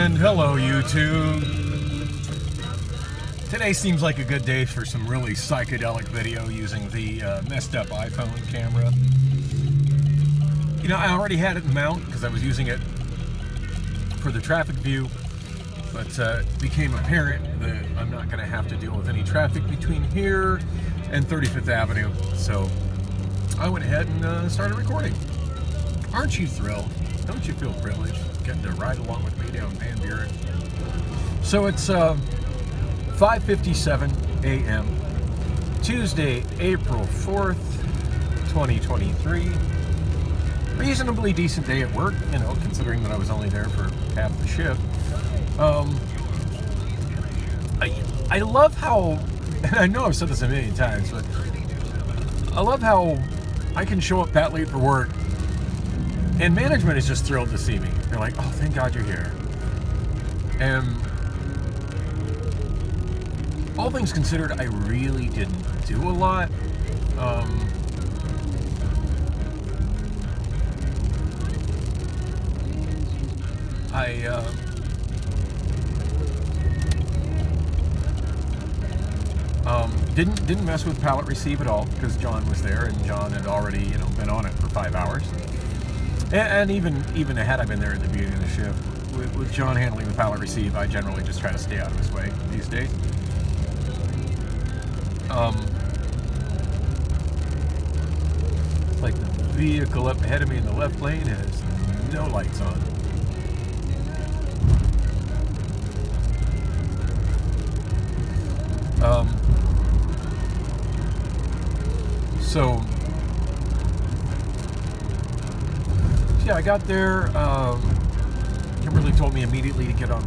And hello, YouTube. Today seems like a good day for some really psychedelic video using the messed up iPhone camera. You know, I already had it in mount because I was using it for the traffic view, but it became apparent that I'm not going to have to deal with any traffic between here and 35th Avenue. So I went ahead and started recording. Aren't you thrilled? Don't you feel privileged getting to ride along with me down Van Buren? So it's 5:57 a.m. Tuesday, April 4th, 2023. Reasonably decent day at work, you know, considering that I was only there for half the shift. I love how, and I know I've said this a million times, but I love how I can show up that late for work and management is just thrilled to see me. They're like, oh, thank God you're here. And all things considered, I really didn't do a lot. Didn't mess with pallet receive at all because John was there and John had already, you know, been on it for 5 hours. And even had I been there at the beginning of the shift, with John handling the pallet receive, I generally just try to stay out of his way these days. Like the vehicle up ahead of me in the left lane has no lights on. So yeah, I got there. Kimberly told me immediately to get on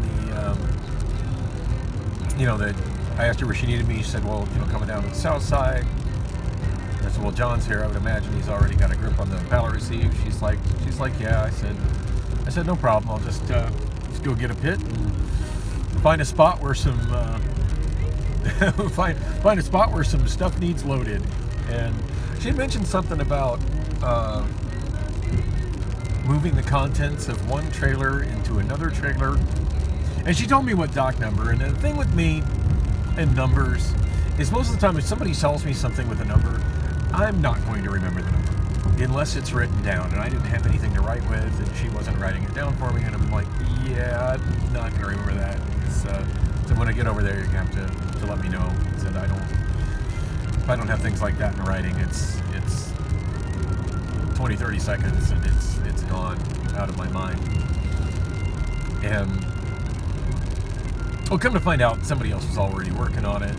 the, that I asked her where she needed me. She said, well, coming down to the south side. I said, well, John's here. I would imagine he's already got a grip on the pallet receive. She's like, yeah. I said, no problem. I'll just go get a pit and find a spot where some find a spot where some stuff needs loaded. And she had mentioned something about moving the contents of one trailer into another trailer. And she told me what dock number. And the thing with me and numbers is most of the time if somebody tells me something with a number, I'm not going to remember the number unless it's written down. And I didn't have anything to write with, and she wasn't writing it down for me. And I'm like, yeah, I'm not going to remember that. So when I get over there, you're going to have to let me know. So that if I don't have things like that in writing, it's 20-30 seconds and it's gone out of my mind. And well, come to find out, somebody else was already working on it.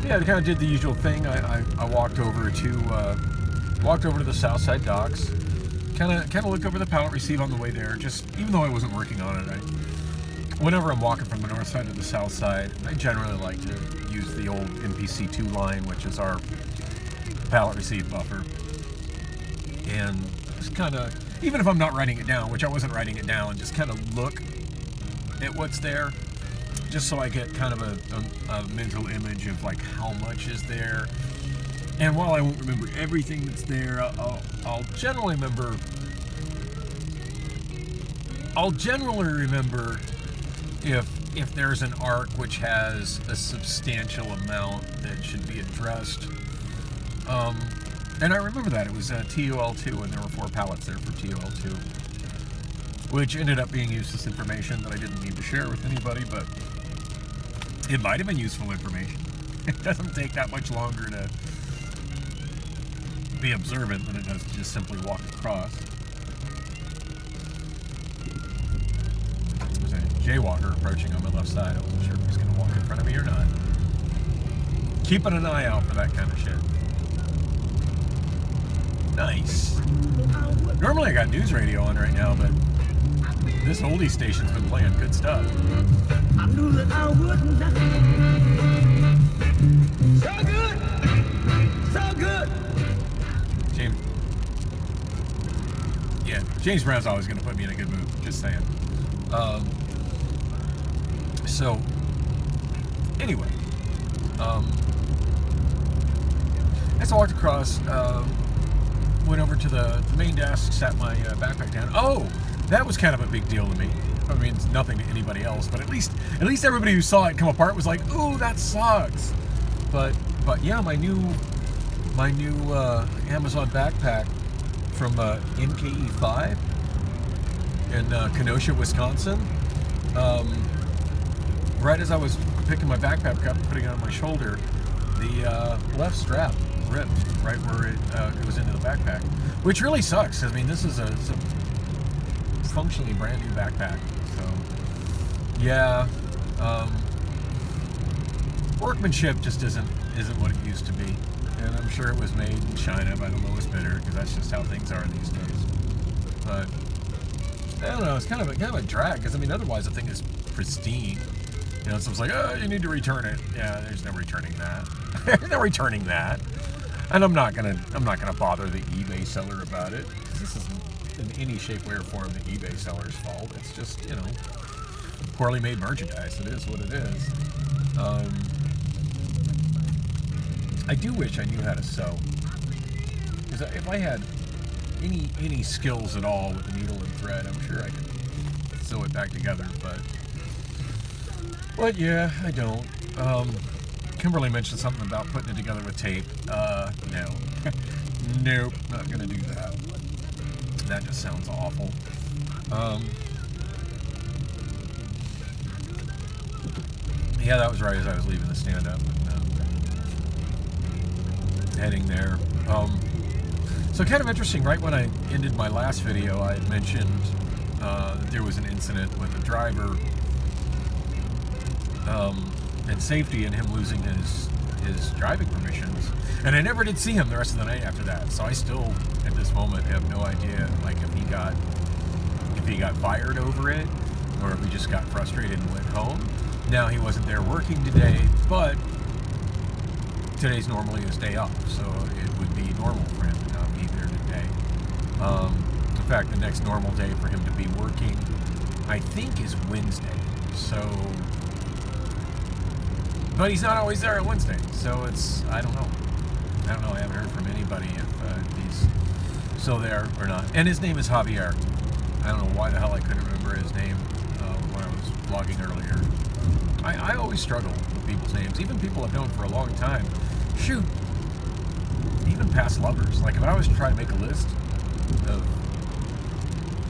Yeah, I kind of did the usual thing. I walked over to the south side docks. Kind of looked over the pallet receive on the way there. Just even though I wasn't working on it, whenever I'm walking from the north side to the south side, I generally like to use the old MPC2 line, which is our pallet receive buffer. And just kind of, even if I'm not writing it down, which I wasn't writing it down, just kind of look at what's there, just so I get kind of a mental image of like how much is there. And while I won't remember everything that's there, I'll generally remember if there's an arc which has a substantial amount that should be addressed. And I remember that. It was TOL2, and there were 4 pallets there for TOL2, which ended up being useless information that I didn't need to share with anybody, but it might have been useful information. It doesn't take that much longer to be observant than it does to just simply walk across. There's a jaywalker approaching on my left side. I wasn't sure if he was going to walk in front of me or not. Keeping an eye out for that kind of shit. Nice. Normally I got news radio on right now, but this oldie station's been playing good stuff. I knew that I wouldn't die. So good! So good! James Brown's always going to put me in a good mood, just saying. So, anyway. As I walked across, went over to the main desk, sat my backpack down. Oh, that was kind of a big deal to me. I mean, it's nothing to anybody else, but at least everybody who saw it come apart was like, "Ooh, that sucks." But yeah, my new Amazon backpack from MKE5 in Kenosha, Wisconsin. Right as I was picking my backpack up, putting it on my shoulder, the left strap ripped right where it goes into the backpack, which really sucks. I mean, this is a functionally brand new backpack, so yeah, workmanship just isn't what it used to be, and I'm sure it was made in China by the lowest bidder, because that's just how things are these days. But I don't know, it's kind of a drag, because I mean, otherwise the thing is pristine. You know, someone's like, "Oh, you need to return it." Yeah, there's no returning that. There's no returning that. And I'm not gonna bother the eBay seller about it. This isn't in any shape, way, or form the eBay seller's fault. It's just, you know, poorly made merchandise. It is what it is. I do wish I knew how to sew. Because if I had any skills at all with the needle and thread, I'm sure I could sew it back together. But yeah, I don't. Kimberly mentioned something about putting it together with tape. No. Nope, not gonna do that. That just sounds awful. Yeah, that was right as I was leaving the stand-up and heading there. So kind of interesting, right when I ended my last video, I had mentioned that there was an incident with a driver and safety, and him losing his driving permissions, and I never did see him the rest of the night after that. So I still, at this moment, have no idea, like, if he got fired over it, or if he just got frustrated and went home. Now, he wasn't there working today, but today's normally his day off, so it would be normal for him to not be there today. In fact, the next normal day for him to be working, I think, is Wednesday. So, but he's not always there on Wednesday, so it's, I don't know. I haven't heard from anybody if he's still there or not. And his name is Javier. I don't know why the hell I couldn't remember his name when I was vlogging earlier. I always struggle with people's names, even people I've known for a long time. Shoot, even past lovers. Like, if I was to try to make a list of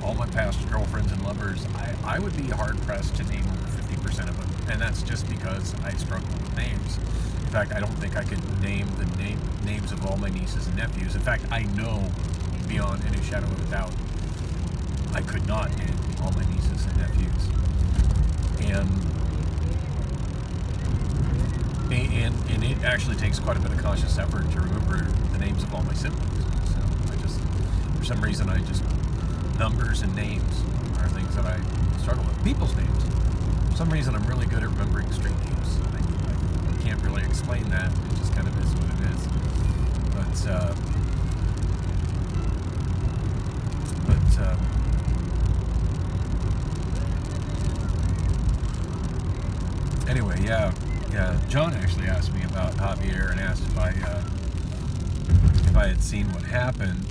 all my past girlfriends and lovers, I would be hard-pressed to name over 50% of them. And that's just because I struggle with names. In fact, I don't think I could name the names of all my nieces and nephews. In fact, I know beyond any shadow of a doubt, I could not name all my nieces and nephews. And it actually takes quite a bit of conscious effort to remember the names of all my siblings. So for some reason, numbers and names are things that I struggle with. People's names. For some reason, I'm really good at remembering street names. I can't really explain that. It just kind of is what it is. Anyway, yeah. John actually asked me about Javier and asked if I had seen what happened,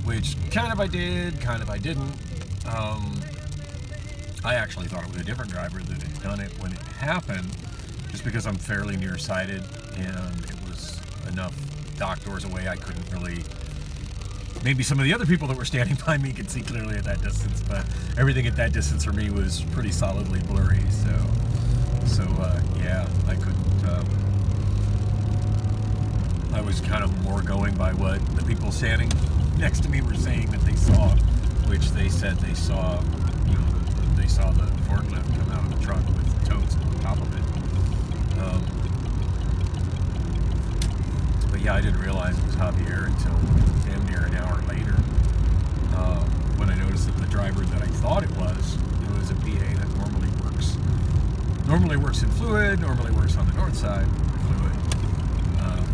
which kind of I did, kind of I didn't. I actually thought it was a different driver that had done it when it happened, just because I'm fairly nearsighted and it was enough dock doors away I couldn't really. Maybe some of the other people that were standing by me could see clearly at that distance, but everything at that distance for me was pretty solidly blurry. So yeah, I couldn't. I was kind of more going by what the people standing next to me were saying that they saw, which they said they saw. They saw the forklift come out of the truck with totes on top of it. But yeah, I didn't realize it was Javier until damn near an hour later, when I noticed that the driver that I thought it was a PA that normally works in fluid, normally works on the north side,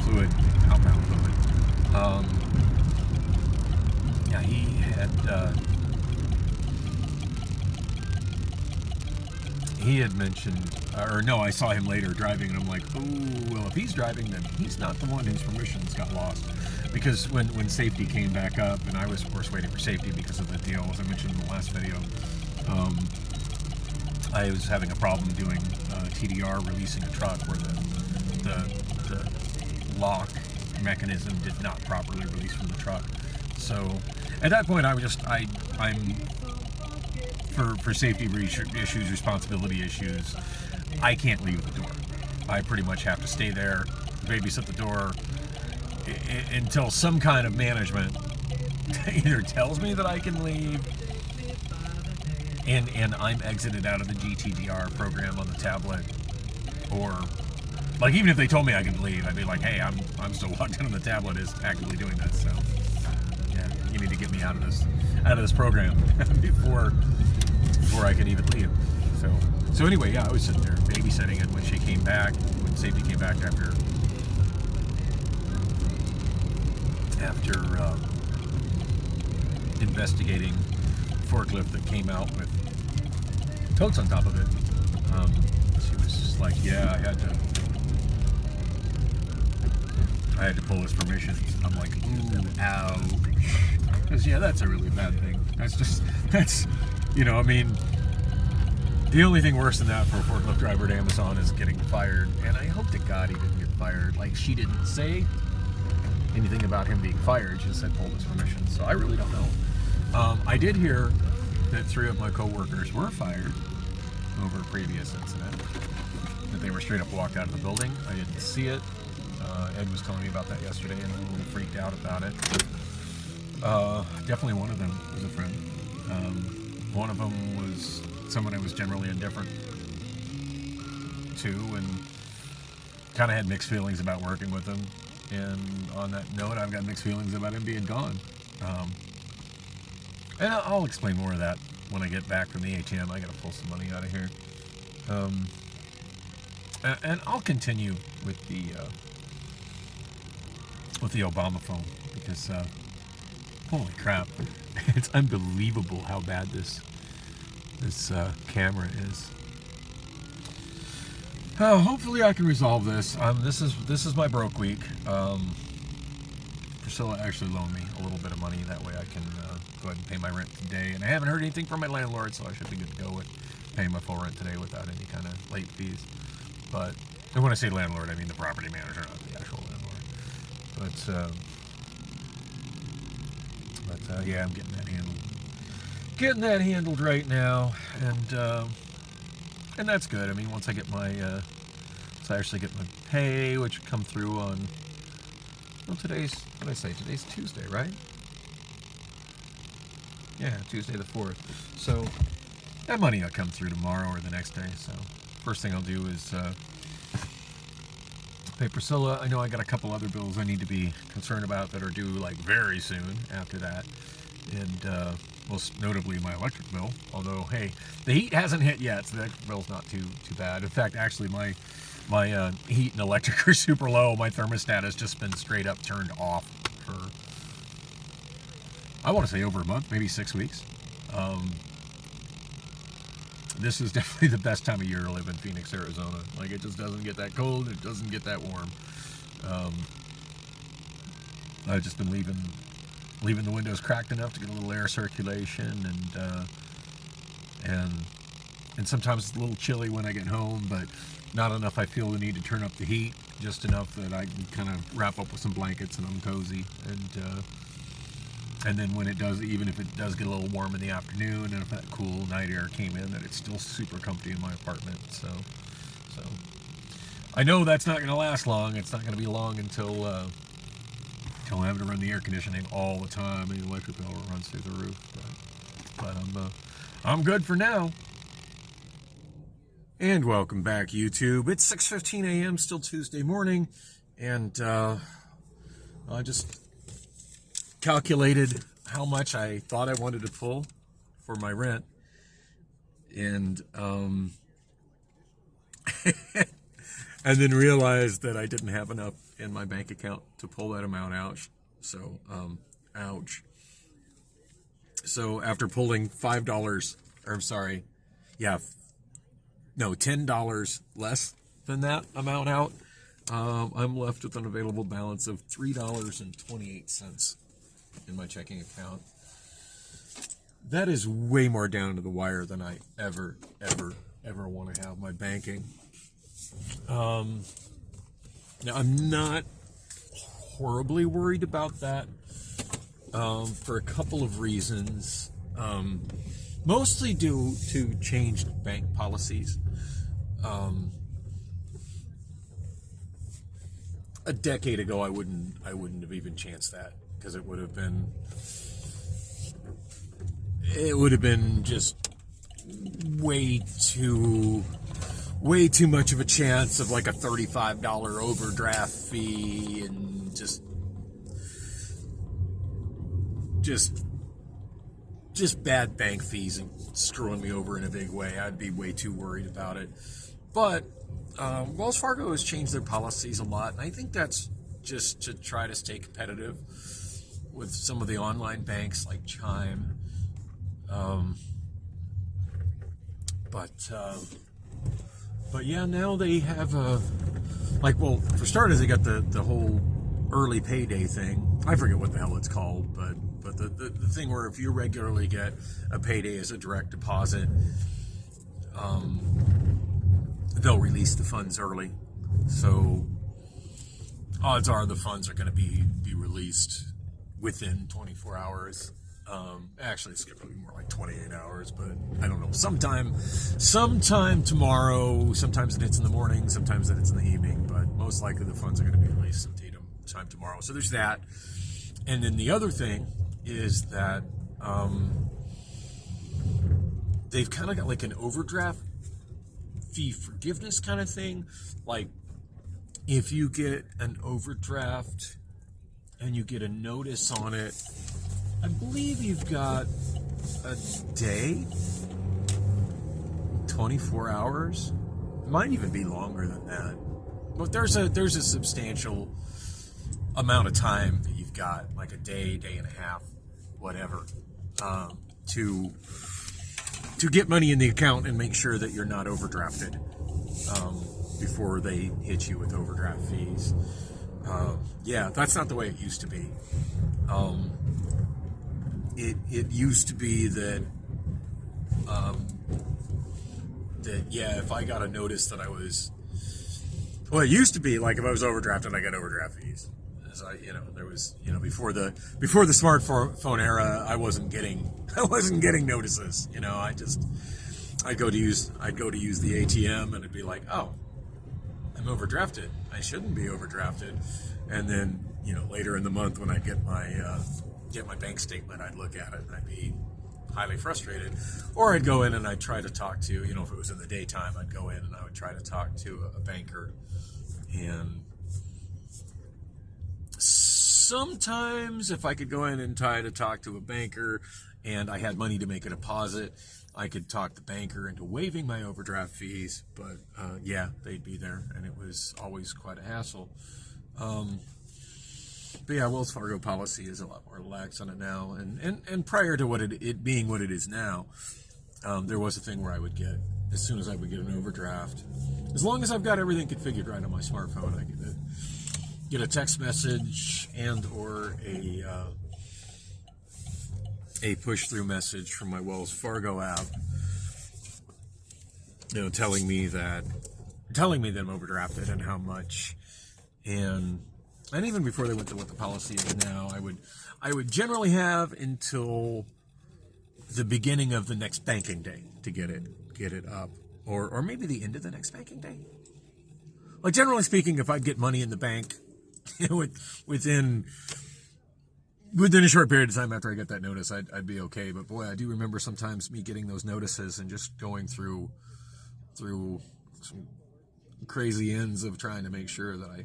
fluid, outbound fluid. Yeah, he had mentioned, or no, I saw him later driving, and I'm like, oh, well, if he's driving, then he's not the one whose permissions got lost. Because when safety came back up, and I was, of course, waiting for safety because of the deal, as I mentioned in the last video, I was having a problem doing TDR, releasing a truck where the lock mechanism did not properly release from the truck. So at that point, I'm for safety issues, responsibility issues, I can't leave the door. I pretty much have to stay there, babysit the door until some kind of management either tells me that I can leave, and I'm exited out of the GTDR program on the tablet, or like even if they told me I could leave, I'd be like, hey, I'm still logged in on the tablet, is actively doing this, so yeah, you need to get me out of this program before I could even leave. So anyway, yeah, I was sitting there babysitting, and when when safety came back after investigating forklift that came out with totes on top of it, she was just like, yeah, I had to pull his permission. I'm like, ooh, ouch. Because yeah, that's a really bad thing. That's I mean, the only thing worse than that for a forklift driver at Amazon is getting fired. And I hope to God he didn't get fired. Like, she didn't say anything about him being fired. She just said pull his permission. So I really don't know. I did hear that 3 of my coworkers were fired over a previous incident. That they were straight up walked out of the building. I didn't see it. Ed was telling me about that yesterday, and I'm a little freaked out about it. Definitely one of them was a friend. One of them was someone I was generally indifferent to, and kind of had mixed feelings about working with him. And on that note, I've got mixed feelings about him being gone. And I'll explain more of that when I get back from the ATM. I gotta pull some money out of here. And I'll continue with the Obamaphone, because holy crap, it's unbelievable how bad this camera is. Hopefully I can resolve this. This is my broke week. Priscilla actually loaned me a little bit of money. That way I can go ahead and pay my rent today. And I haven't heard anything from my landlord, so I should be good to go with paying my full rent today without any kind of late fees. And when I say landlord, I mean the property manager, not the actual landlord. But yeah, I'm getting that handled. Getting that handled right now, and that's good. I mean, once I get my, I actually get my pay, which will come through on. Well, today's Tuesday, right? Yeah, Tuesday the 4th. So that money will come through tomorrow or the next day. So first thing I'll do is pay Priscilla. I know I got a couple other bills I need to be concerned about that are due like very soon after that, and most notably my electric bill. Although, hey, the heat hasn't hit yet, so that bill's not too bad. In fact, actually, my heat and electric are super low. My thermostat has just been straight up turned off for, I want to say, over a month, maybe 6 weeks. This is definitely the best time of year to live in Phoenix, Arizona. Like, it just doesn't get that cold. It doesn't get that warm. I've just been leaving the windows cracked enough to get a little air circulation, and sometimes it's a little chilly when I get home, but not enough I feel the need to turn up the heat, just enough that I can kind of wrap up with some blankets and I'm cozy. And then when it does, even if it does get a little warm in the afternoon, and if that cool night air came in, that it's still super comfy in my apartment. So I know that's not going to last long. It's not going to be long until I'm having to run the air conditioning all the time, and the electric bill runs through the roof. But I'm good for now. And welcome back, YouTube. It's 6:15 a.m., still Tuesday morning, and I just calculated how much I thought I wanted to pull for my rent, and and then realized that I didn't have enough in my bank account to pull that amount out. So, ouch. So after pulling $5, or I'm sorry, yeah, no, $10 less than that amount out, I'm left with an available balance of $3.28 in my checking account. That is way more down to the wire than I ever want to have my banking. Now, I'm not horribly worried about that for a couple of reasons. Mostly due to changed bank policies. A decade ago, I wouldn't have even chanced that, because it would have been just way too much of a chance of like a $35 overdraft fee, and just bad bank fees and screwing me over in a big way. I'd be way too worried about it. But Wells Fargo has changed their policies a lot, and I think that's just to try to stay competitive with some of the online banks like Chime. But yeah, now they have well, for starters, they got the whole early payday thing. I forget what the hell it's called, but the thing where if you regularly get a payday as a direct deposit, they'll release the funds early. So odds are the funds are going to be released within 24 hours. Actually, it's going to be more like 28 hours, but I don't know. Sometime tomorrow. Sometimes it's in the morning, sometimes it's in the evening, but most likely the funds are going to be released sometime tomorrow. So there's that. And then the other thing is that they've kind of got like an overdraft fee forgiveness kind of thing. Like, if you get an overdraft and you get a notice on it, I believe you've got a day, 24 hours. It might even be longer than that. But there's a substantial amount of time that you've got, like a day and a half, whatever, to get money in the account and make sure that you're not overdrafted before they hit you with overdraft fees. Yeah, that's not the way it used to be. It used to be that if I got a notice that I was, well, it used to be like if I was overdrafted, I got overdraft fees. As there was, before the smartphone era, I wasn't getting notices. I'd go to use the ATM and it'd be like, oh, I'm overdrafted. I shouldn't be overdrafted. And then, later in the month when I get my bank statement, I'd look at it and I'd be highly frustrated. Or I'd go in and I'd try to talk to, if it was in the daytime, I'd go in and I would try to talk to a banker. And sometimes if I could go in and try to talk to a banker and I had money to make a deposit, I could talk the banker into waiving my overdraft fees. But they'd be there, and it was always quite a hassle. But yeah, Wells Fargo policy is a lot more lax on it now. And prior to it being what it is now, there was a thing where I would get, as soon as I would get an overdraft, as long as I've got everything configured right on my smartphone, I could get a text message and or a push-through message from my Wells Fargo app, telling me that I'm overdrafted and how much. And even before they went to what the policy is now, I would generally have until the beginning of the next banking day to get it up, or maybe the end of the next banking day. Like, generally speaking, if I'd get money in the bank within a short period of time after I get that notice, I'd be okay. But boy, I do remember sometimes me getting those notices and just going through some crazy ends of trying to make sure that I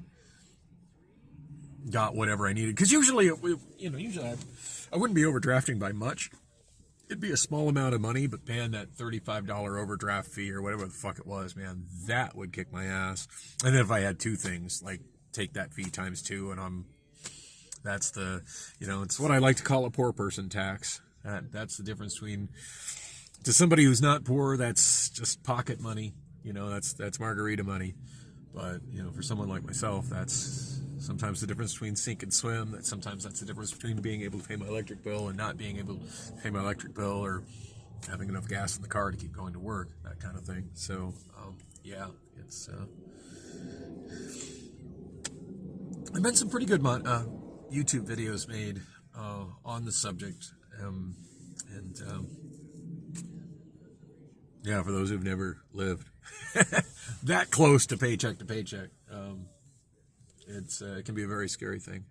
got whatever I needed. Because usually I wouldn't be overdrafting by much. It'd be a small amount of money, but man, that $35 overdraft fee or whatever the fuck it was, man, that would kick my ass. And then if I had two things, like take that fee times two, and that's the, it's what I like to call a poor person tax. That's the difference between, to somebody who's not poor, that's just pocket money. You know, that's margarita money. But, you know, for someone like myself, that's sometimes the difference between sink and swim. Sometimes that's the difference between being able to pay my electric bill and not being able to pay my electric bill, or having enough gas in the car to keep going to work, that kind of thing. So, yeah, it's... There've been some pretty good YouTube videos made on the subject. Yeah, for those who've never lived that close to paycheck, it can be a very scary thing.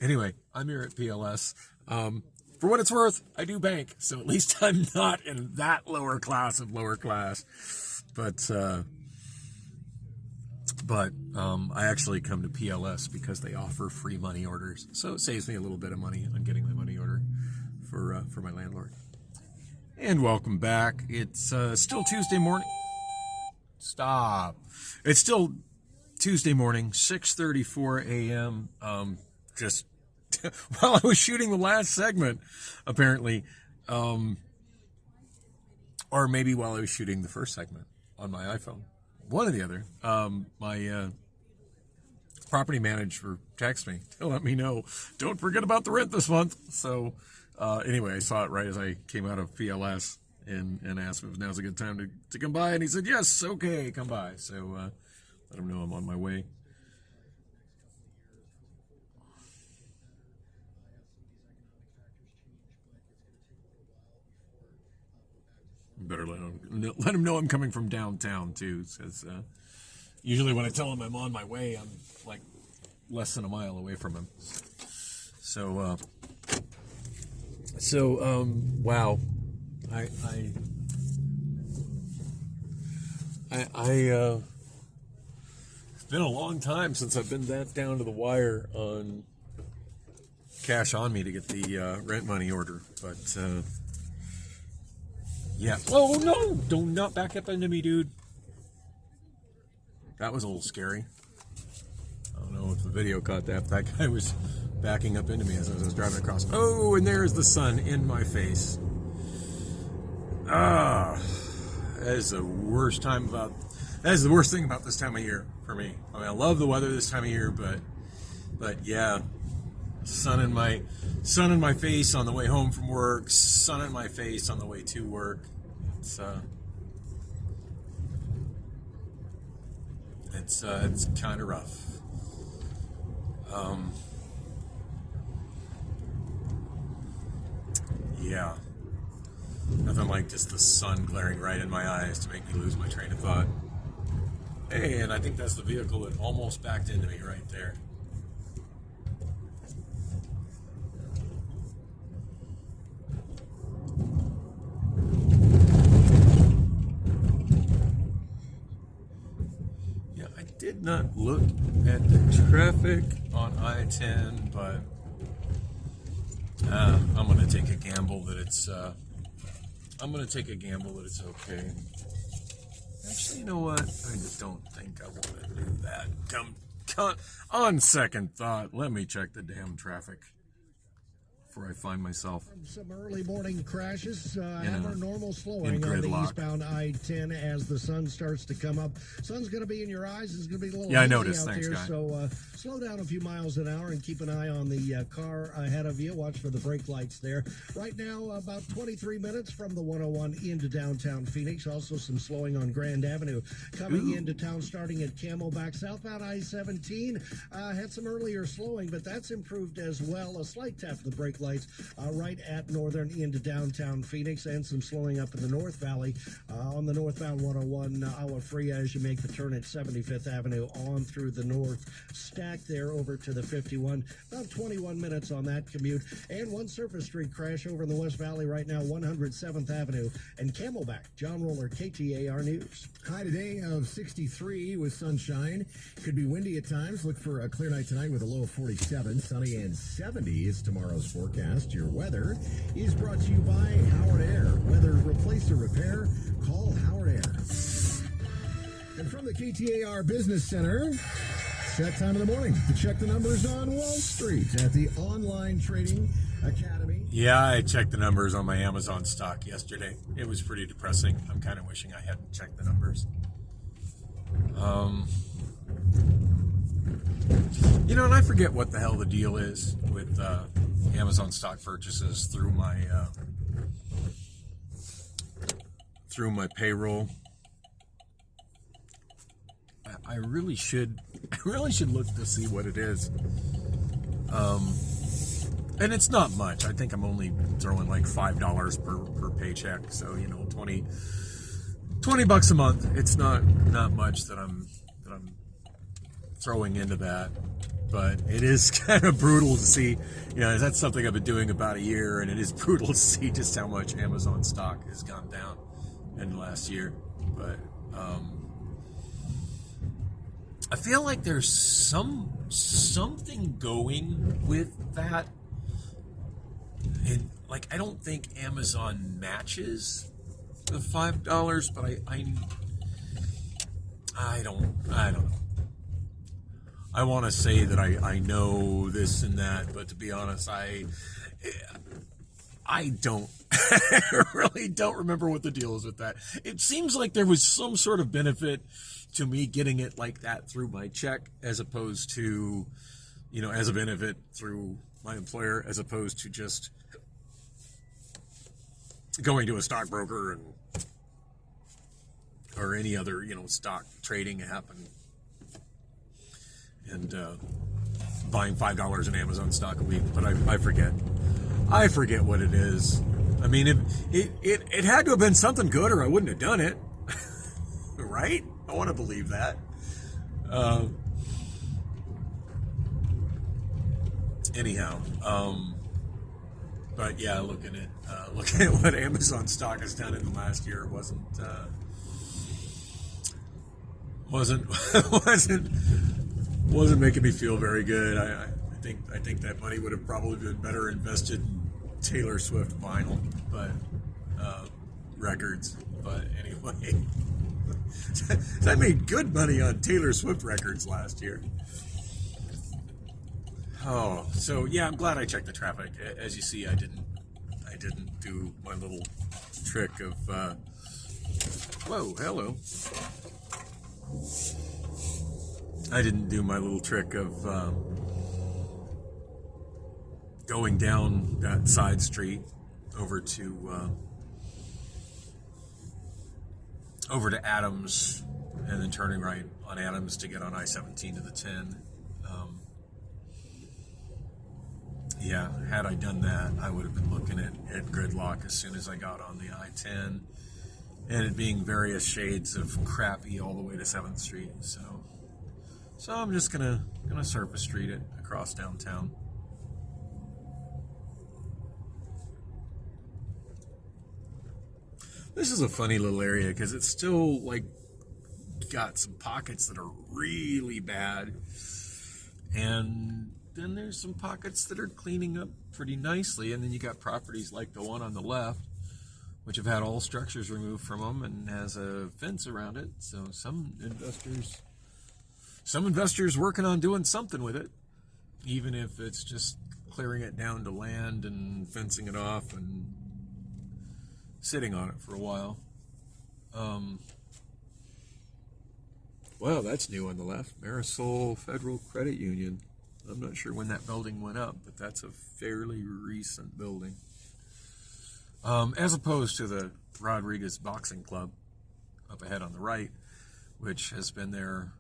Anyway, I'm here at PLS. For what it's worth, I do bank, so at least I'm not in that lower class of lower class. But I actually come to PLS because they offer free money orders, so it saves me a little bit of money on getting my money order for my landlord. And welcome back. It's still Tuesday morning. Stop. It's still Tuesday morning, 6:34 a.m. Just while I was shooting the last segment, apparently, or maybe while I was shooting the first segment on my iPhone. One or the other. My property manager texted me to let me know, don't forget about the rent this month. So anyway, I saw it right as I came out of PLS and asked him if now's a good time to come by. And he said, yes, okay, come by. So let him know I'm on my way. Better let him know I'm coming from downtown too, because usually when I tell him I'm on my way, I'm like less than a mile away from him. So wow, it's been a long time since I've been that down to the wire on cash on me to get the rent money order, but. Yeah. Oh, no! Don't not back up into me, dude. That was a little scary. I don't know if the video caught that. That guy was backing up into me as I was driving across. Oh, and there's the sun in my face. That is the worst thing about this time of year for me. I mean, I love the weather this time of year, but yeah. Sun in my face on the way home from work, sun in my face on the way to work. It's kind of rough. Yeah. Nothing like just the sun glaring right in my eyes to make me lose my train of thought. Hey, and I think that's the vehicle that almost backed into me right there. Did not look at the traffic on I-10, but I'm going to take a gamble that it's okay. Actually, you know what? I just don't think I want to do that. On second thought, let me check the damn traffic before I find myself. Some early morning crashes, have our normal slowing on the eastbound I-10 as the sun starts to come up. Sun's going to be in your eyes. It's going to be a little I noticed. Thanks, here, guy. so slow down a few miles an hour and keep an eye on the car ahead of you. Watch for the brake lights there. Right now, about 23 minutes from the 101 into downtown Phoenix. Also some slowing on Grand Avenue. Coming into town, starting at Camelback. Southbound I-17 had some earlier slowing, but that's improved as well. A slight tap of the brake lights right at Northern into downtown Phoenix, and some slowing up in the North Valley on the northbound 101 Agua Fria as you make the turn at 75th Avenue on through the north stack there over to the 51. About 21 minutes on that commute. And one surface street crash over in the West Valley right now, 107th Avenue and Camelback. John Roller, KTAR News. High today of 63 with sunshine. Could be windy at times. Look for a clear night tonight with a low of 47. Sunny and 70 is tomorrow's forecast. Your weather is brought to you by Howard Air. Whether replace or repair, call Howard Air. And from the KTAR Business Center, it's that time of the morning to check the numbers on Wall Street at the Online Trading Academy. Yeah, I checked the numbers on my Amazon stock yesterday. It was pretty depressing. I'm kind of wishing I hadn't checked the numbers. You know, and I forget what the hell the deal is with Amazon stock purchases through my payroll. I really should look to see what it is. And it's not much. I think I'm only throwing like $5 per paycheck. So, you know, 20 bucks a month. It's not much that I'm throwing into that. But it is kind of brutal to see, you know, that's something I've been doing about a year, and it is brutal to see just how much Amazon stock has gone down in the last year. But I feel like there's something going with that. And like, I don't think Amazon matches the $5, but I don't know. I want to say that I know this and that, but to be honest, I don't. I really don't remember what the deal is with that. It seems like there was some sort of benefit to me getting it like that through my check, as opposed to, you know, as a benefit through my employer, as opposed to just going to a stockbroker or any other, you know, stock trading app and buying $5 in Amazon stock a week. But I forget what it is. I mean, it had to have been something good, or I wouldn't have done it. Right? I want to believe that. Anyhow, but yeah, looking at what Amazon stock has done in the last year wasn't making me feel very good. I think that money would have probably been better invested in Taylor Swift vinyl, but records. But anyway, so I made good money on Taylor Swift records last year. Oh, so yeah, I'm glad I checked the traffic. As you see, I didn't do my little trick of whoa, hello. I didn't do my little trick of going down that side street over to Adams, and then turning right on Adams to get on I-17 to the 10. Yeah, had I done that, I would have been looking at gridlock as soon as I got on the I-10, and it being various shades of crappy all the way to 7th Street. So I'm just gonna surface street it across downtown. This is a funny little area because it's still like got some pockets that are really bad, and then there's some pockets that are cleaning up pretty nicely, and then you got properties like the one on the left, which have had all structures removed from them and has a fence around it. So some investors working on doing something with it, even if it's just clearing it down to land and fencing it off and sitting on it for a while. Well, that's new on the left. Marisol Federal Credit Union. I'm not sure when that building went up, but that's a fairly recent building. As opposed to the Rodriguez Boxing Club up ahead on the right, which has been there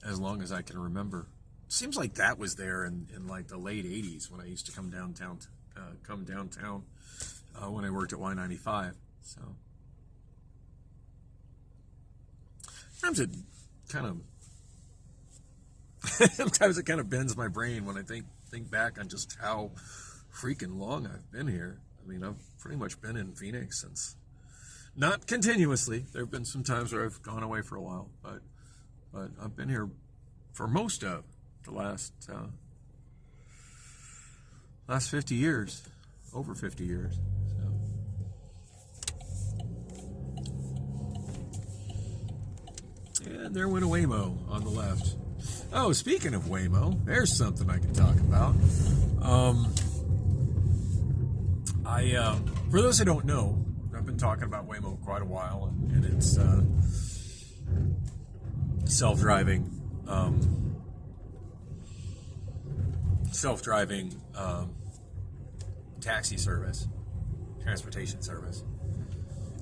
as long as I can remember. Seems like that was there in like the late 80s when I used to come downtown when I worked at Y95. So sometimes it kind of bends my brain when I think back on just how freaking long I've been here. I mean, I've pretty much been in Phoenix since, not continuously. There have been some times where I've gone away for a while, but I've been here for most of the last 50 years, over 50 years. So. And there went a Waymo on the left. Oh, speaking of Waymo, there's something I can talk about. For those who don't know, I've been talking about Waymo quite a while, and self-driving taxi service, transportation service,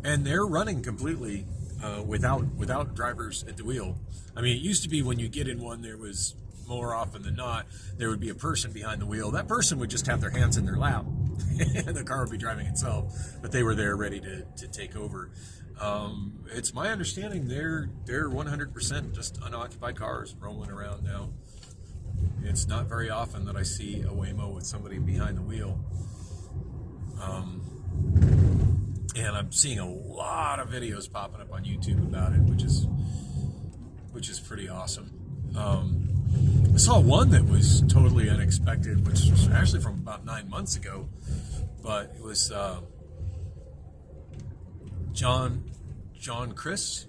and they're running completely without drivers at the wheel. I mean, it used to be when you get in one, there was more often than not there would be a person behind the wheel. That person would just have their hands in their lap, and the car would be driving itself. But they were there ready to take over. It's my understanding they're 100% just unoccupied cars rolling around now. It's not very often that I see a Waymo with somebody behind the wheel. And I'm seeing a lot of videos popping up on YouTube about it, which is pretty awesome. I saw one that was totally unexpected, which was actually from about 9 months ago, but it was John B. Chris,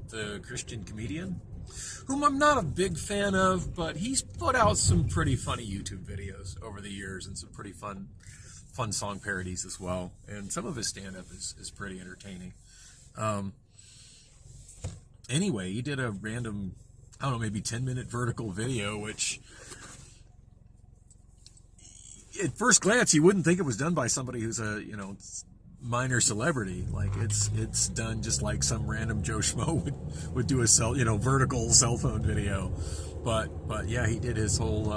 the Christian comedian, whom I'm not a big fan of, but he's put out some pretty funny YouTube videos over the years and some pretty fun song parodies as well. And some of his stand-up is pretty entertaining. Anyway, he did a random, I don't know, maybe 10-minute vertical video, which at first glance you wouldn't think it was done by somebody who's a, minor celebrity. Like it's done just like some random Joe Schmo would do a vertical cell phone video. But yeah, he did his whole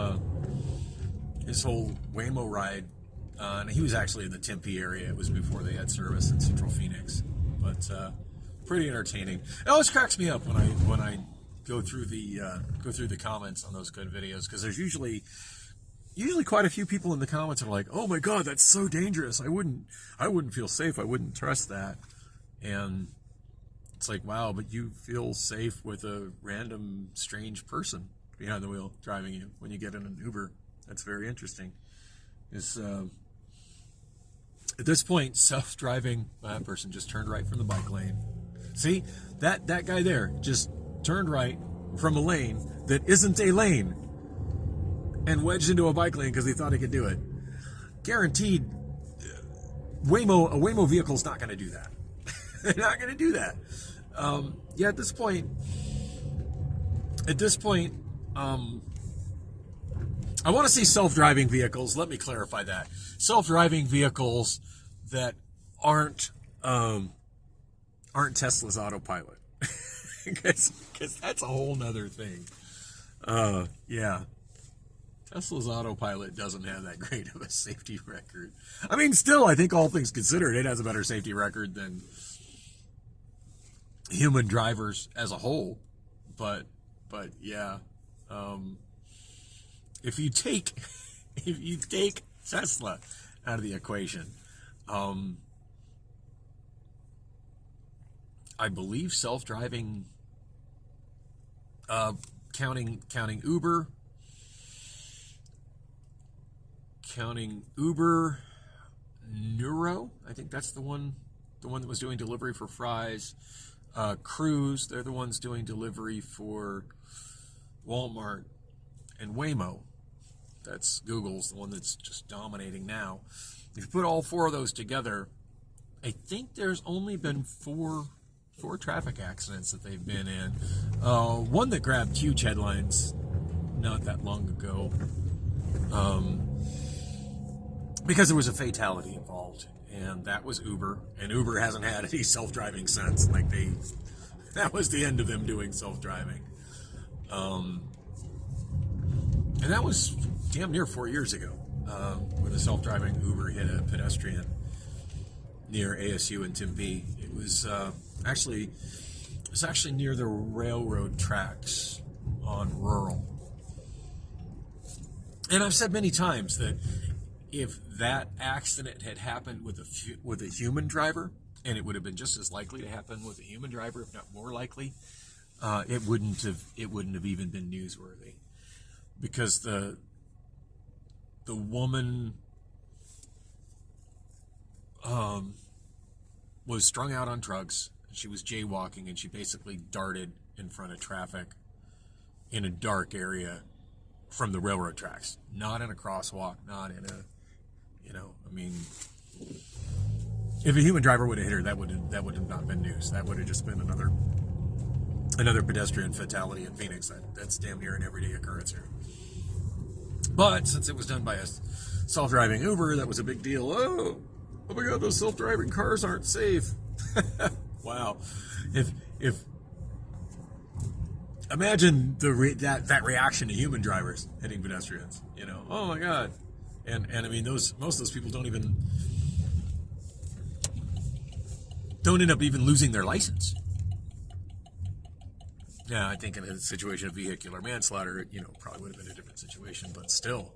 Waymo ride. And he was actually in the Tempe area. It was before they had service in Central Phoenix. But pretty entertaining. It always cracks me up when I go through the comments on those good videos, because there's usually quite a few people in the comments that are like, "Oh my God, that's so dangerous. I wouldn't feel safe. I wouldn't trust that." And it's like, wow, but you feel safe with a random strange person behind the wheel driving you when you get in an Uber. That's very interesting. At this point, self-driving, that person just turned right from the bike lane. See, that guy there just turned right from a lane that isn't a lane and wedged into a bike lane because he thought he could do it. Guaranteed, a Waymo vehicle's not going to do that. They're not going to do that. Yeah, at this point, I want to see self-driving vehicles. Let me clarify that. Self-driving vehicles that aren't Tesla's autopilot. Because that's a whole nother thing. Yeah. Tesla's autopilot doesn't have that great of a safety record. I mean, still, I think all things considered, it has a better safety record than human drivers as a whole. But yeah. If you take Tesla out of the equation, I believe self-driving, counting Uber, Nuro, I think that's the one that was doing delivery for fries. Cruise, they're the ones doing delivery for Walmart, and Waymo, that's Google's the one that's just dominating now. If you put all four of those together, I think there's only been four traffic accidents that they've been in. One that grabbed huge headlines not that long ago, because there was a fatality involved, and that was Uber, and Uber hasn't had any self-driving since. That was the end of them doing self-driving. And that was damn near 4 years ago, when a self-driving Uber hit a pedestrian near ASU in Tempe. It was actually near the railroad tracks on Rural. And I've said many times that if that accident had happened with a human driver, and it would have been just as likely to happen with a human driver, if not more likely, it wouldn't have even been newsworthy. Because the woman was strung out on drugs. She was jaywalking, and she basically darted in front of traffic in a dark area from the railroad tracks. Not in a crosswalk, not in a, if a human driver would have hit her, that would have not been news. That would have just been another pedestrian fatality in Phoenix. That's damn near an everyday occurrence here. But since it was done by a self-driving Uber, that was a big deal. Oh my God, those self-driving cars aren't safe. Wow. If imagine that reaction to human drivers hitting pedestrians. You know, oh my God. And I mean, most of those people don't end up even losing their license. Yeah, I think in a situation of vehicular manslaughter, you know, probably would have been a different situation, but still,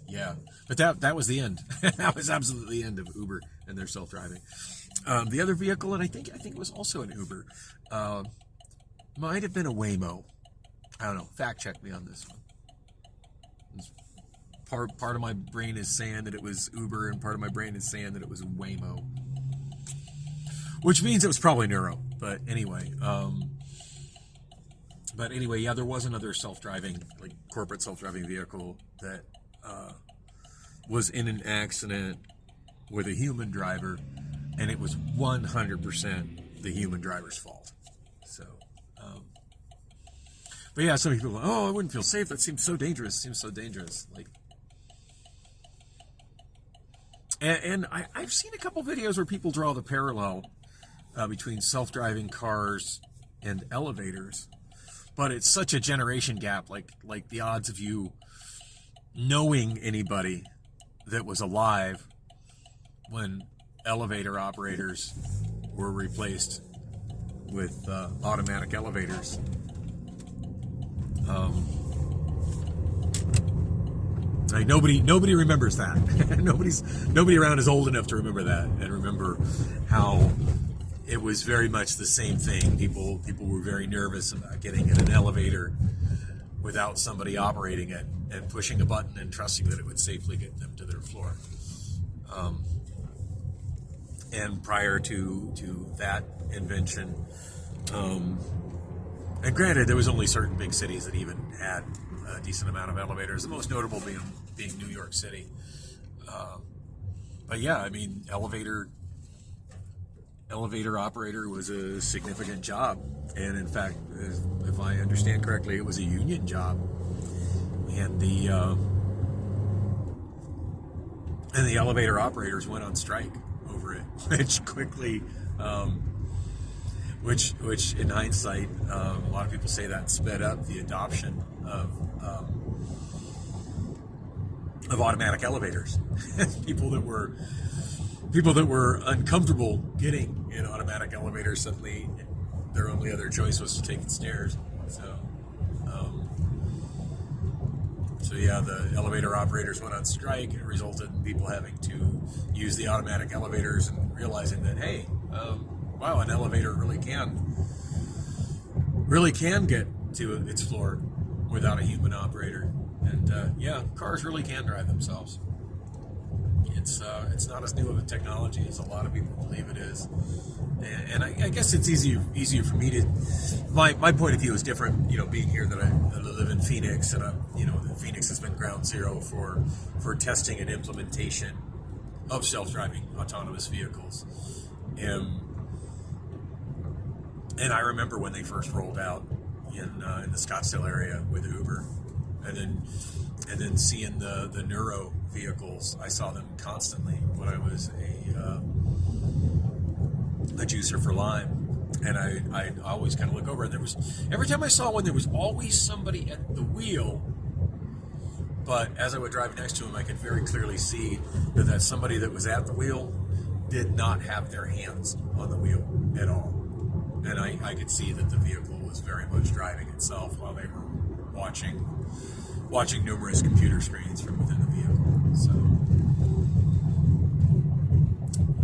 yeah. But that was the end. That was absolutely the end of Uber and their self-driving. The other vehicle, and I think it was also an Uber, might have been a Waymo. I don't know. Fact check me on this one. Part of my brain is saying that it was Uber, and part of my brain is saying that it was Waymo, which means it was probably Nuro. But anyway, yeah, there was another self-driving, like corporate self-driving vehicle that was in an accident with a human driver, and it was 100% the human driver's fault. So, but yeah, some people go, oh, I wouldn't feel safe. That seems so dangerous. Seems so dangerous. Like, and I've seen a couple videos where people draw the parallel between self-driving cars and elevators, but it's such a generation gap. Like the odds of you knowing anybody that was alive when elevator operators were replaced with automatic elevators. Like nobody remembers that. Nobody around is old enough to remember that and remember how it was very much the same thing. People were very nervous about getting in an elevator without somebody operating it and pushing a button and trusting that it would safely get them to their floor. And prior to that invention, and granted, there was only certain big cities that even had a decent amount of elevators. The most notable being New York City. But yeah, I mean, elevator operator was a significant job, and in fact, if I understand correctly, it was a union job, and the elevator operators went on strike over it, which quickly, which in hindsight, a lot of people say that sped up the adoption of automatic elevators. People that were uncomfortable getting in automatic elevators, suddenly their only other choice was to take the stairs. So yeah, the elevator operators went on strike. It resulted in people having to use the automatic elevators and realizing that, hey, wow, an elevator really can get to its floor without a human operator. And yeah, cars really can drive themselves. It's not as new of a technology as a lot of people believe it is, and I guess it's easier for me to. My point of view is different. You know, being here that I live in Phoenix, and Phoenix has been ground zero for testing and implementation of self-driving autonomous vehicles, and I remember when they first rolled out in the Scottsdale area with Uber, and then seeing the Nuro vehicles. I saw them constantly when I was a juicer for Lime, and I always kind of look over, and every time I saw one, there was always somebody at the wheel. But as I would drive next to him, I could very clearly see that somebody that was at the wheel did not have their hands on the wheel at all, and I could see that the vehicle was very much driving itself while they were watching numerous computer screens from within the vehicle. So,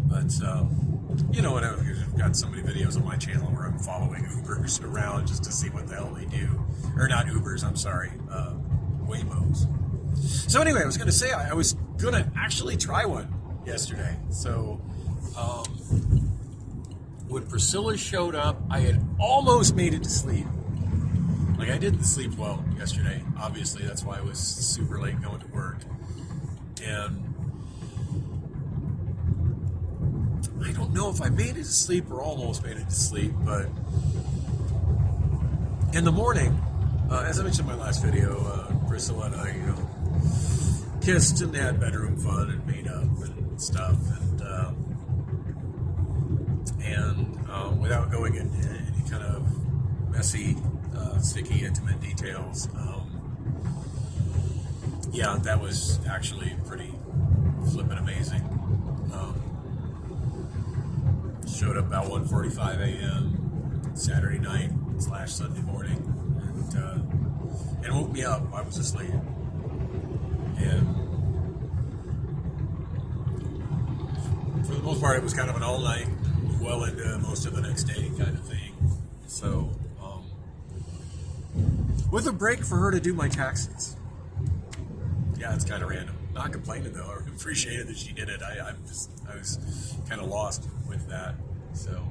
but and I've got so many videos on my channel where I'm following Ubers around just to see what the hell they do, or not Ubers, I'm sorry, Waymos. So anyway, I was going to say I was going to actually try one yesterday. So when Priscilla showed up, I had almost made it to sleep. Like, I didn't sleep well yesterday. Obviously, that's why I was super late going to work. And I don't know if I made it to sleep or almost made it to sleep, but in the morning, as I mentioned in my last video, Priscilla and I, kissed and had bedroom fun and made up and stuff, and without going into any kind of messy, sticky, intimate details. Yeah, that was actually pretty flippin' amazing. Showed up about 1:45 a.m. Saturday night / Sunday morning, and woke me up. I was asleep, and for the most part, it was kind of an all night, well into most of the next day kind of thing. So, with a break for her to do my taxes. Yeah, it's kind of random. Not complaining though. I appreciated that she did it. I was kind of lost with that. So,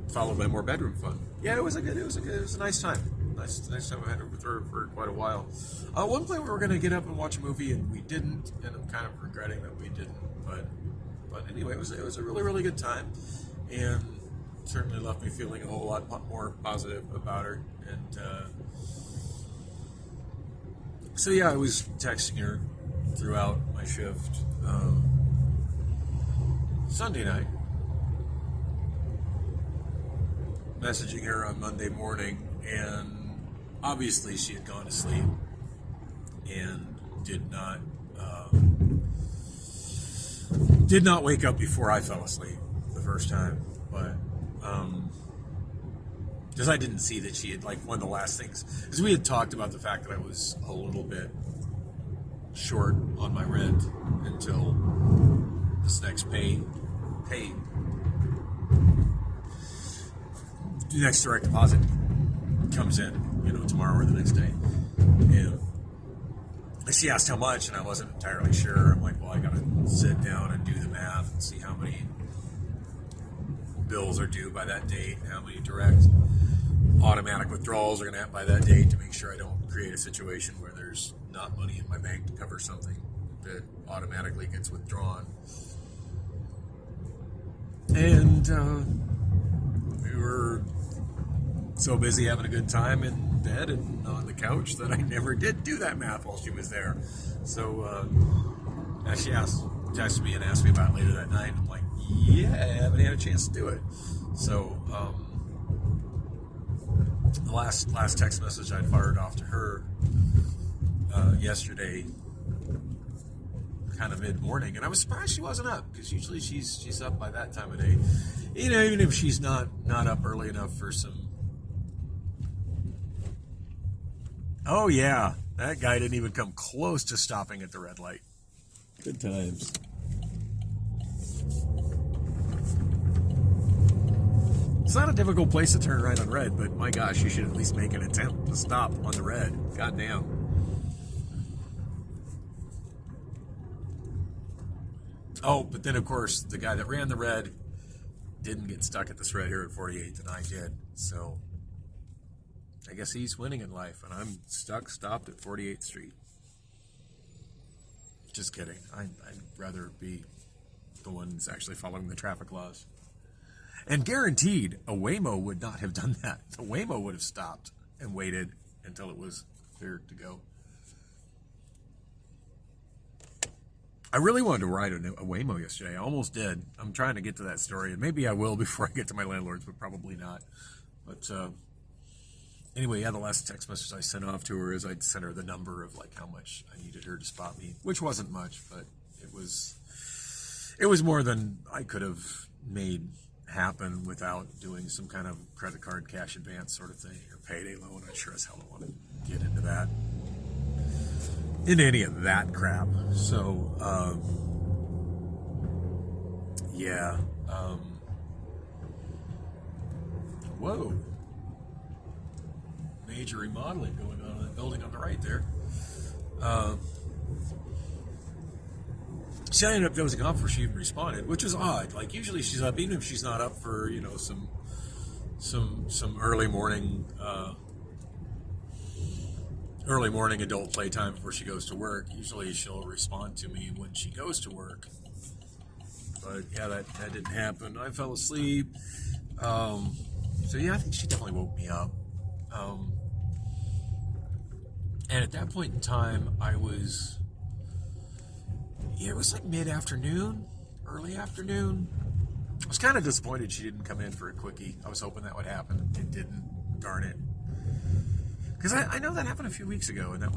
followed by more bedroom fun. Yeah, it was a nice time. Nice time I had with her for quite a while. One point we were going to get up and watch a movie and we didn't, and I'm kind of regretting that we didn't. But anyway, it was a really good time, and certainly left me feeling a whole lot more positive about her. And so yeah, I was texting her throughout my shift Sunday night, messaging her on Monday morning, and obviously she had gone to sleep and did not wake up before I fell asleep the first time. But because I didn't see that she had, like, one of the last things, because we had talked about the fact that I was a little bit short on my rent until this next the next direct deposit comes in, tomorrow or the next day. And she asked how much, and I wasn't entirely sure. I'm like, well, I gotta sit down and do the math and see how many bills are due by that date, and how many direct automatic withdrawals are going to have by that date, to make sure I don't create a situation where there's not money in my bank to cover something that automatically gets withdrawn. And we were so busy having a good time in bed and on the couch that I never did do that math while she was there. So she texted me and asked me about it later that night. I'm like, yeah, I haven't had a chance to do it. So the last text message I fired off to her yesterday, kind of mid-morning, and I was surprised she wasn't up, because usually she's up by that time of day. Even if she's not up early enough for some. Oh yeah, that guy didn't even come close to stopping at the red light. Good times. It's not a difficult place to turn right on red, but my gosh, you should at least make an attempt to stop on the red. Goddamn. Oh, but then of course, the guy that ran the red didn't get stuck at this red here at 48th, and I did. So I guess he's winning in life, and I'm stopped at 48th Street. Just kidding. I'd rather be the one that's actually following the traffic laws. And guaranteed, a Waymo would not have done that. The Waymo would have stopped and waited until it was clear to go. I really wanted to ride a Waymo yesterday. I almost did. I'm trying to get to that story, and maybe I will before I get to my landlords, but probably not. But anyway, yeah, the last text message I sent off to her is I'd sent her the number of, like, how much I needed her to spot me, which wasn't much, but it was more than I could have made happen without doing some kind of credit card cash advance sort of thing, or payday loan. I sure as hell don't want to get into any of that crap. So yeah, whoa, major remodeling going on in that building on the right there. She ended up dozing off before she even responded, which is odd. Like, usually she's up, even if she's not up for, some early morning early morning adult playtime before she goes to work. Usually she'll respond to me when she goes to work. But yeah, that didn't happen. I fell asleep. So yeah, I think she definitely woke me up. And at that point in time, it was like mid-afternoon, early afternoon. I was kind of disappointed she didn't come in for a quickie. I was hoping that would happen. It didn't. Darn it. Because I know that happened a few weeks ago, and that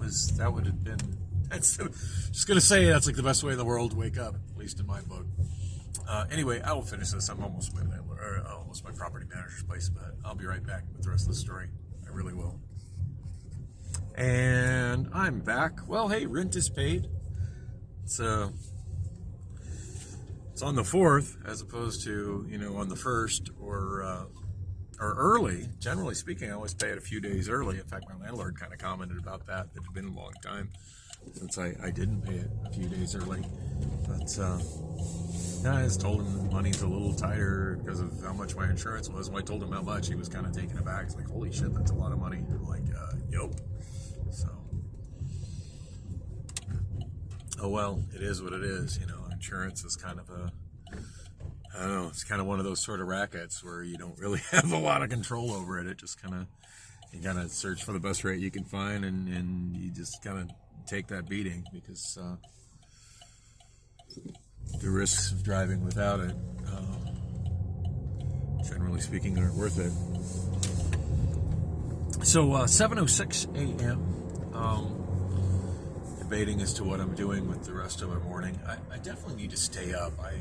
would have been. Just gonna say that's like the best way in the world to wake up, at least in my book. Anyway, I will finish this. I'm almost my property manager's place, but I'll be right back with the rest of the story. I really will. And I'm back. Well, hey, rent is paid. It's on the 4th as opposed to on the 1st or early. Generally speaking, I always pay it a few days early. In fact, my landlord kind of commented about that. It had been a long time since I didn't pay it a few days early. But I just told him the money's a little tighter because of how much my insurance was. When I told him how much, he was kind of taken aback. He's like, holy shit, that's a lot of money. I'm like, yup. So, oh well, it is what it is. Insurance is kind of I don't know, it's kind of one of those sort of rackets where you don't really have a lot of control over it. It just you kind of search for the best rate you can find, and you just kind of take that beating because the risks of driving without it, generally speaking, aren't worth it. So 7:06 a.m. Debating as to what I'm doing with the rest of my morning. I definitely need to stay up. I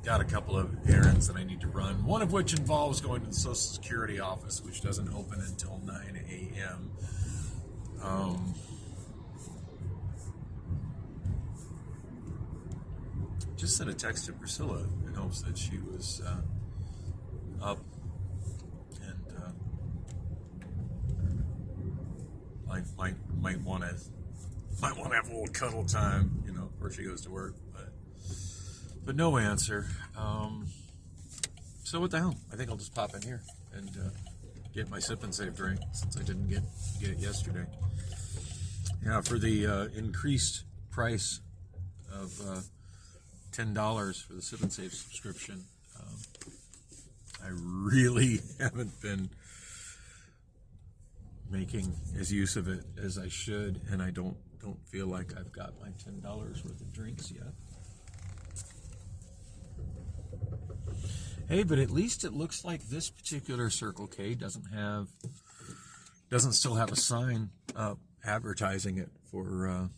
got a couple of errands that I need to run, one of which involves going to the Social Security office, which doesn't open until 9 a.m. Just sent a text to Priscilla in hopes that she was up and might want to have a little cuddle time, before she goes to work, but no answer. So what the hell? I think I'll just pop in here and get my sip and save drink since I didn't get it yesterday. Yeah, for the increased price of $10 for the Sip and Save subscription. I really haven't been making as use of it as I should, and I don't feel like I've got my $10 worth of drinks yet. Hey, but at least it looks like this particular Circle K doesn't still have a sign up advertising it for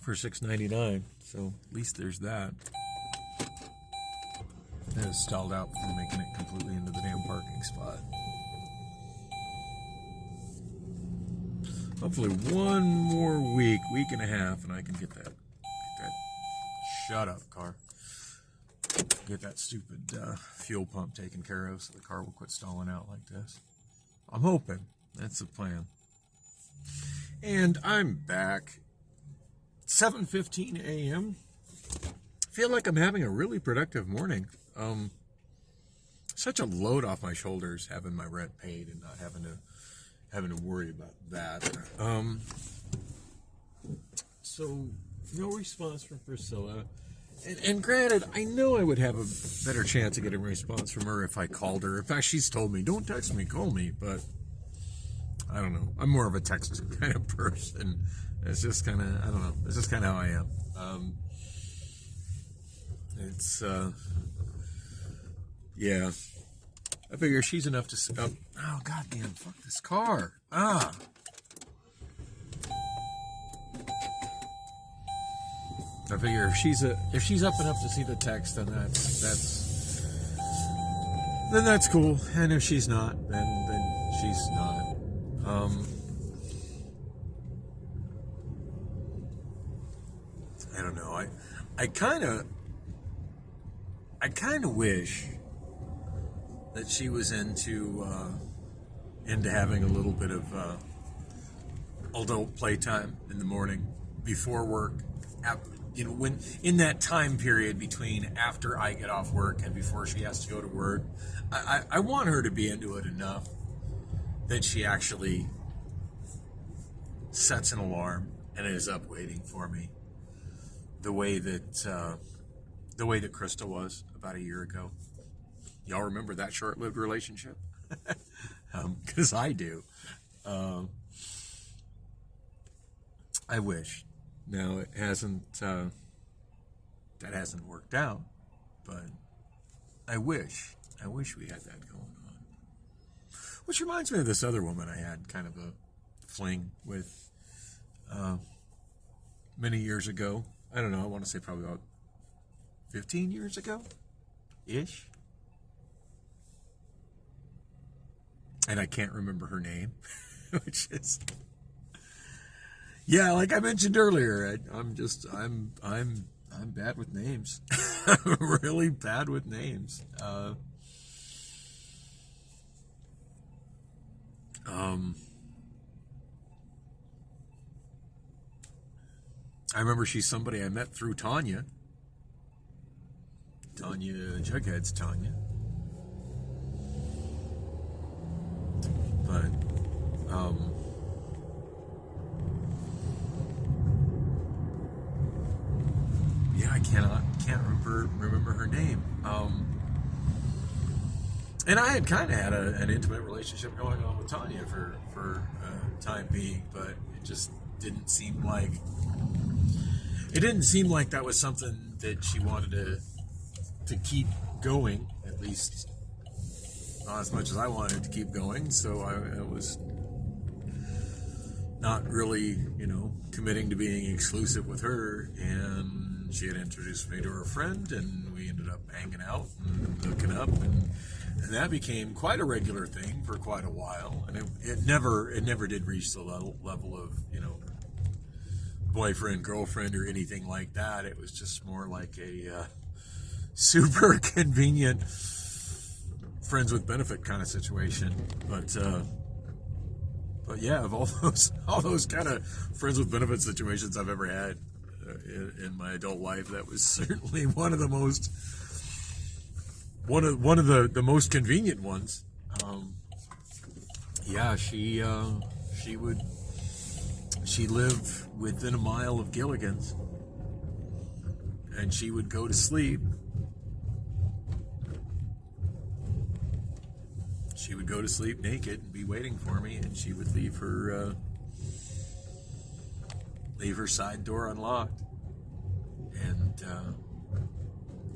$6.99. So at least there's that. That is stalled out from making it completely into the damn parking spot. Hopefully one more week and a half, and I can get that. Shut up, car. Get that stupid fuel pump taken care of, so the car will quit stalling out like this. I'm hoping. That's the plan. And I'm back. 7:15 a.m. Feel like I'm having a really productive morning. Such a load off my shoulders having my rent paid and not having to worry about that. So no response from Priscilla. And granted, I know I would have a better chance of getting a response from her if I called her. In fact, she's told me, don't text me, call me. But I don't know. I'm more of a text kind of person. It's just kind of, I don't know. It's just kind of how I am. Yeah. I figure she's enough to... oh, goddamn, fuck this car. I figure if she's up enough to see the text, then that's cool. And if she's not, then she's not. I don't know. I kind of wish that she was into having a little bit of adult playtime in the morning before work. when in that time period between after I get off work and before she has to go to work, I want her to be into it enough that she actually sets an alarm and is up waiting for me, the way that Krista was about a year ago. Y'all remember that short-lived relationship? Because I do. I wish. Now it hasn't. That hasn't worked out, but I wish we had that going on. Which reminds me of this other woman I had kind of a fling with many years ago. I don't know. I want to say probably about 15 years ago, ish. And I can't remember her name, which is, yeah, like I mentioned earlier, I'm bad with names. I'm really bad with names. I remember she's somebody I met through Tanya. Jughead's Tanya. But, yeah, I can't remember her name. And I had kind of had an intimate relationship going on with Tanya for time being, but it just didn't seem like that was something that she wanted to keep going, at least not as much as I wanted to keep going. So I was not really, committing to being exclusive with her, and she had introduced me to her friend, and we ended up hanging out and hooking up, and that became quite a regular thing for quite a while. And it never did reach the level of, boyfriend, girlfriend, or anything like that. It was just more like a super convenient friends with benefit kind of situation. But yeah, of all those kind of friends with benefit situations I've ever had in my adult life, that was certainly one of the most convenient ones. Yeah, she lived within a mile of Gilligan's, and she would go to sleep. She would go to sleep naked and be waiting for me, and she would leave her side door unlocked,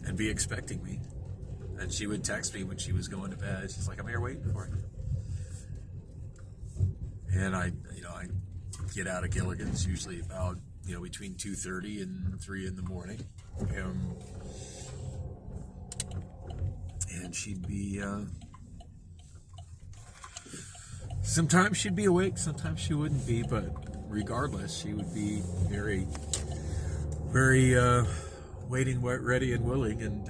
and be expecting me. And she would text me when she was going to bed. She's like, "I'm here waiting for you." And I get out of Gilligan's usually about, between 2:30 and 3 in the morning. And she'd be, sometimes she'd be awake, sometimes she wouldn't be, but regardless, she would be very, very, waiting, ready, and willing, and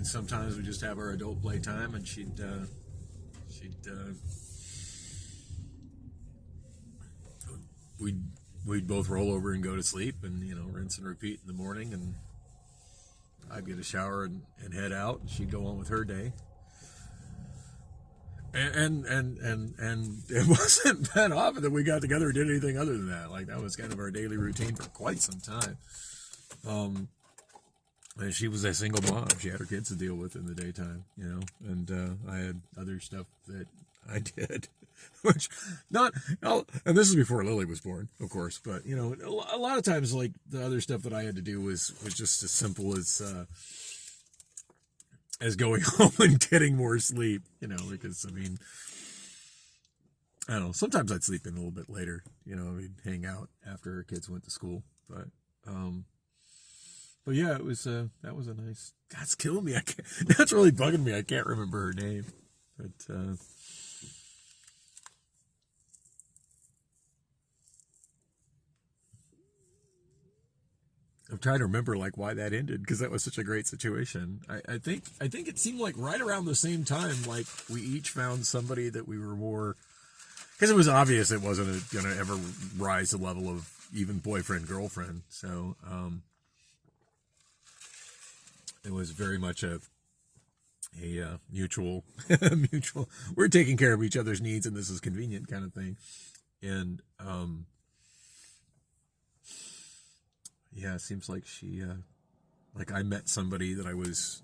sometimes we just have our adult playtime, and she'd we'd both roll over and go to sleep, and rinse and repeat in the morning, and I'd get a shower and head out, and she'd go on with her day. And it wasn't that often that we got together and did anything other than that. Like, that was kind of our daily routine for quite some time. And she was a single mom. She had her kids to deal with in the daytime, and I had other stuff that I did, which and this is before Lily was born, of course, but, a lot of times, like, the other stuff that I had to do was just as simple as going home and getting more sleep, because, I don't know, sometimes I'd sleep in a little bit later, we'd hang out after her kids went to school, but yeah, it was, that was a nice, that's killing me, that's really bugging me, I can't remember her name, but, I'm trying to remember, like, why that ended, because that was such a great situation. I think it seemed like right around the same time, like, we each found somebody that we were more because it was obvious it wasn't going to ever rise to the level of even boyfriend girlfriend. So it was very much a mutual mutual. We're taking care of each other's needs, and this is convenient kind of thing. And yeah, it seems like she like I met somebody that I was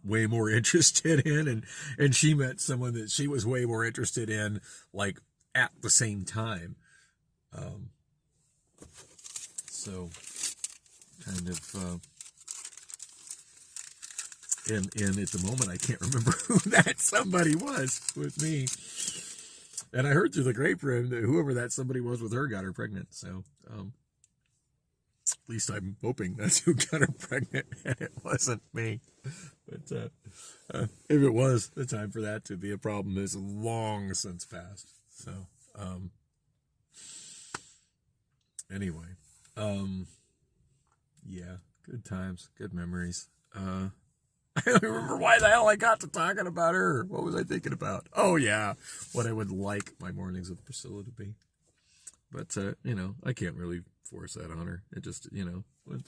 way more interested in, and she met someone that she was way more interested in, like at the same time. So kind of and at the moment I can't remember who that somebody was with me. And I heard through the grapevine that whoever that somebody was with her got her pregnant. So at least I'm hoping that's who got her pregnant, and it wasn't me. But if it was, the time for that to be a problem is long since passed. So anyway, yeah, good times, good memories. I don't remember why the hell I got to talking about her. What was I thinking about? Oh yeah, what I would like my mornings with Priscilla to be. But you know, I can't really force that on her. It just, you know, when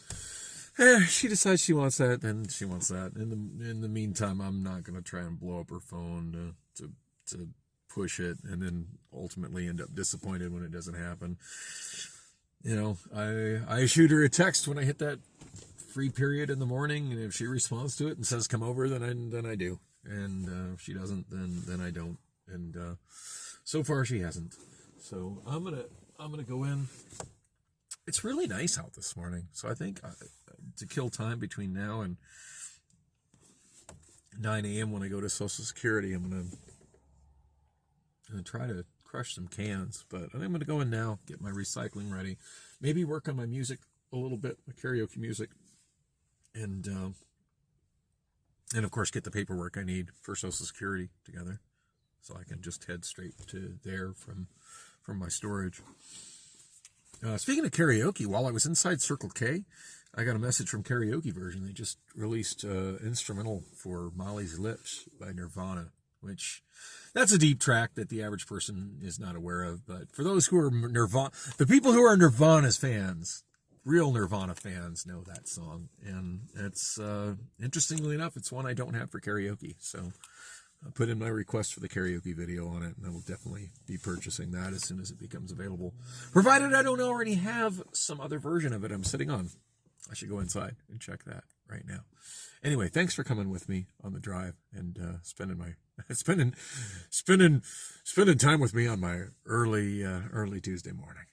she decides she wants that, then she wants that. In the meantime, I'm not gonna try and blow up her phone to push it, and then ultimately end up disappointed when it doesn't happen. You know, I shoot her a text when I hit that free period in the morning, and if she responds to it and says come over, then I do, and if she doesn't, then I don't. And so far she hasn't. So I'm gonna go in. It's really nice out this morning, so I think to kill time between now and 9 a.m. when I go to Social Security, I'm gonna try to crush some cans. But I think I'm gonna go in now, get my recycling ready, maybe work on my music a little bit, my karaoke music. And of course get the paperwork I need for Social Security together, so I can just head straight to there from my storage. Speaking of karaoke, while I was inside Circle K, I got a message from Karaoke Version. They just released instrumental for Molly's Lips by Nirvana, which that's a deep track that the average person is not aware of. But for those who are the people who are Nirvana's fans, real Nirvana fans know that song, and it's interestingly enough, it's one I don't have for karaoke, so I put in my request for the karaoke video on it, and I will definitely be purchasing that as soon as it becomes available, provided I don't already have some other version of it I'm sitting on. I should go inside and check that right now. Anyway, thanks for coming with me on the drive and spending time with me on my early Tuesday morning.